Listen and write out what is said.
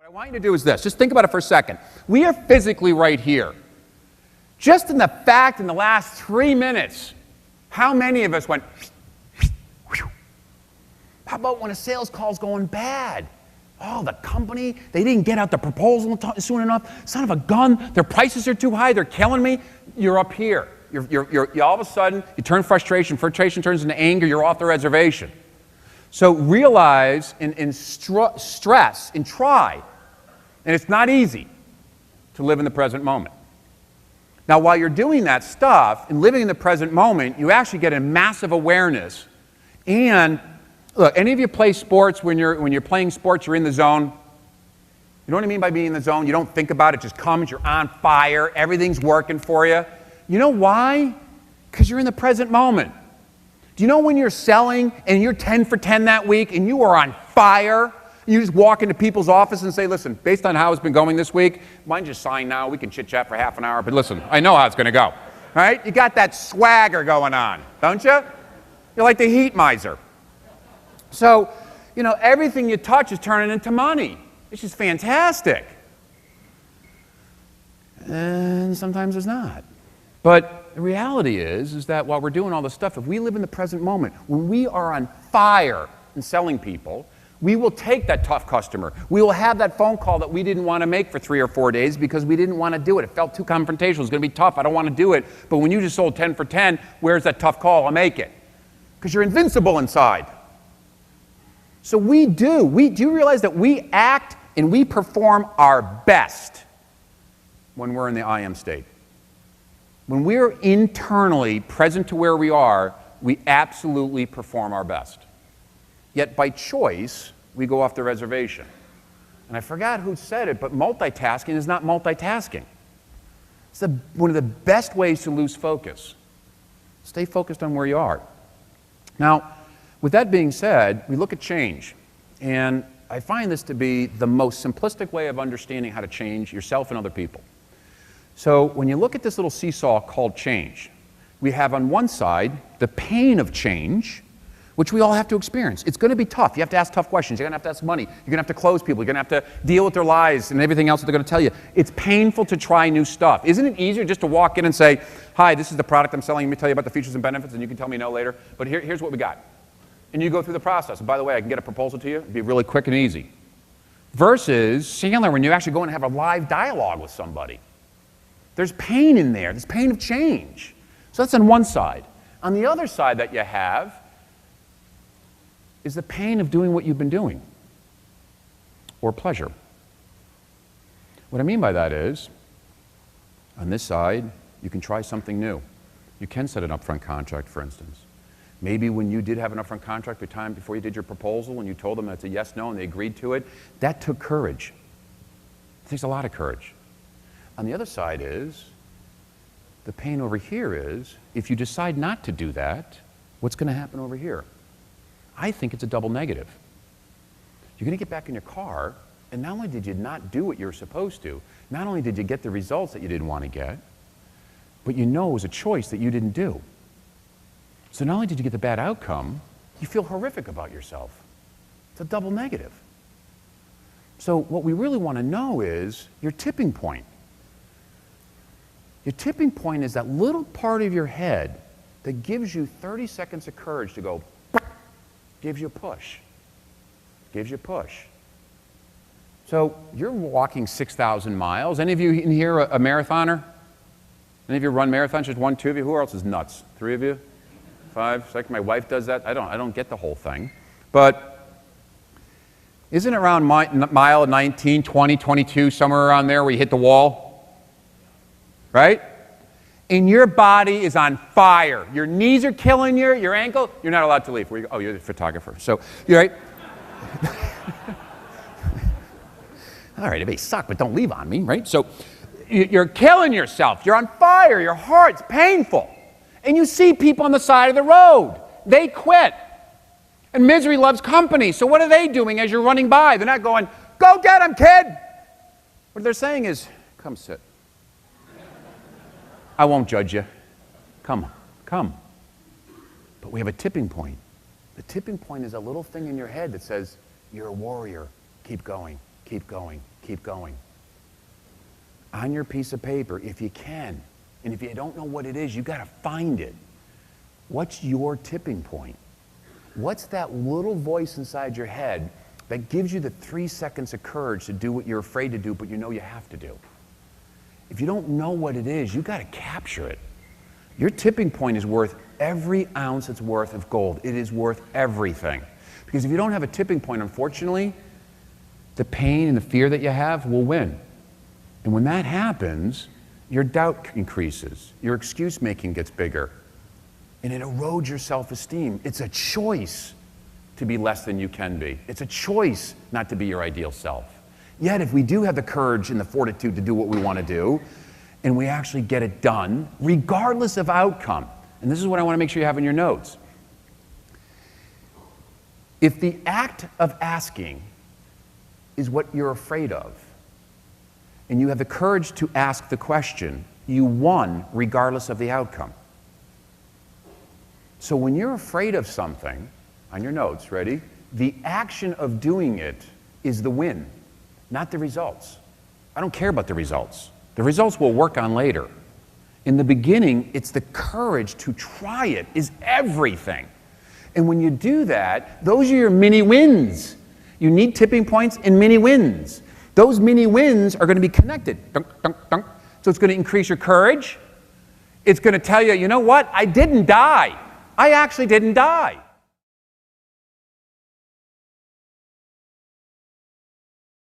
What I want you to do is this. Just think about it for a second. We are physically right here. Just in the fact in the last 3 minutes, how many of us went, how about when a sales call's going bad? Oh, the company, they didn't get out the proposal soon enough. Son of a gun, their prices are too high, they're killing me. You're up here. You're all of a sudden, you turn frustration turns into anger, you're off the reservation. So realize and stress and try, and it's not easy to live in the present moment. Now, while you're doing that stuff and living in the present moment, you actually get a massive awareness. And look, any of you play sports, when you're playing sports, you're in the zone? You know what I mean by being in the zone? You don't think about it, it just comes, you're on fire, everything's working for you. You know why? Because you're in the present moment. Do you know when you're selling and you're 10 for 10 that week and you are on fire? You just walk into people's office and say, listen, based on how it's been going this week, mind just sign now, we can chit-chat for half an hour, but listen, I know how it's going to go. All right? You got that swagger going on, don't you? You're like the heat miser. So, you know, everything you touch is turning into money. It's just fantastic. And sometimes it's not. But the reality is that while we're doing all this stuff, if we live in the present moment, when we are on fire and selling people, we will take that tough customer. We will have that phone call that we didn't want to make for 3 or 4 days because we didn't want to do it. It felt too confrontational. It's going to be tough. I don't want to do it. But when you just sold 10 for 10, where's that tough call? I'll make it. Because you're invincible inside. So we do you realize that we act and we perform our best when we're in the I am state. When we're internally present to where we are, we absolutely perform our best. Yet by choice, we go off the reservation. And I forgot who said it, but multitasking is not multitasking. It's one of the best ways to lose focus. Stay focused on where you are. Now, with that being said, we look at change. And I find this to be the most simplistic way of understanding how to change yourself and other people. So when you look at this little seesaw called change, we have on one side the pain of change, which we all have to experience. It's going to be tough. You have to ask tough questions. You're going to have to ask money. You're going to have to close people. You're going to have to deal with their lies and everything else that they're going to tell you. It's painful to try new stuff. Isn't it easier just to walk in and say, hi, this is the product I'm selling. Let me tell you about the features and benefits, and you can tell me no later. But here's what we got. And you go through the process. And by the way, I can get a proposal to you. It'd be really quick and easy. Versus Sandler, when you actually go and have a live dialogue with somebody. There's pain in there. There's pain of change. So that's on one side. On the other side that you have is the pain of doing what you've been doing, or pleasure. What I mean by that is, on this side, you can try something new. You can set an upfront contract, for instance. Maybe when you did have an upfront contract the time before you did your proposal and you told them that's a yes, no, and they agreed to it, that took courage. It takes a lot of courage. On the other side is, the pain over here is, if you decide not to do that, what's going to happen over here? I think it's a double negative. You're going to get back in your car, and not only did you not do what you were supposed to, not only did you get the results that you didn't want to get, but you know it was a choice that you didn't do. So not only did you get the bad outcome, you feel horrific about yourself. It's a double negative. So what we really want to know is your tipping point. Your tipping point is that little part of your head that gives you 30 seconds of courage to go, gives you a push. Gives you a push. So you're walking 6,000 miles. Any of you in here a marathoner? Any of you run marathons? Just 1, 2 of you? Who else is nuts? 3 of you? 5? 6? My wife does that. I don't get the whole thing. But isn't it around mile 19, 20, 22, somewhere around there where you hit the wall? Right? And your body is on fire. Your knees are killing you, your ankle, you're not allowed to leave. Where you go? Oh, you're the photographer. So, you're right. All right, it may suck, but don't leave on me, right? So, you're killing yourself. You're on fire. Your heart's painful. And you see people on the side of the road. They quit. And misery loves company. So what are they doing as you're running by? They're not going, go get him, kid. What they're saying is, come sit. I won't judge you. Come. But we have a tipping point. The tipping point is a little thing in your head that says, you're a warrior. Keep going, keep going, keep going. On your piece of paper, if you can, and if you don't know what it is, you got to find it. What's your tipping point? What's that little voice inside your head that gives you the 3 seconds of courage to do what you're afraid to do, but you know you have to do? If you don't know what it is, you got to capture it. Your tipping point is worth every ounce it's worth of gold. It is worth everything. Because if you don't have a tipping point, unfortunately, the pain and the fear that you have will win. And when that happens, your doubt increases, your excuse making gets bigger, and it erodes your self-esteem. It's a choice to be less than you can be. It's a choice not to be your ideal self. Yet if we do have the courage and the fortitude to do what we want to do, and we actually get it done, regardless of outcome, and this is what I want to make sure you have in your notes. If the act of asking is what you're afraid of, and you have the courage to ask the question, you won regardless of the outcome. So when you're afraid of something, on your notes, ready? The action of doing it is the win, not the results. I don't care about the results. The results we'll work on later. In the beginning, it's the courage to try it is everything. And when you do that, those are your mini wins. You need tipping points and mini wins. Those mini wins are going to be connected. Dunk, dunk, dunk. So it's going to increase your courage. It's going to tell you, you know what? I didn't die. I actually didn't die.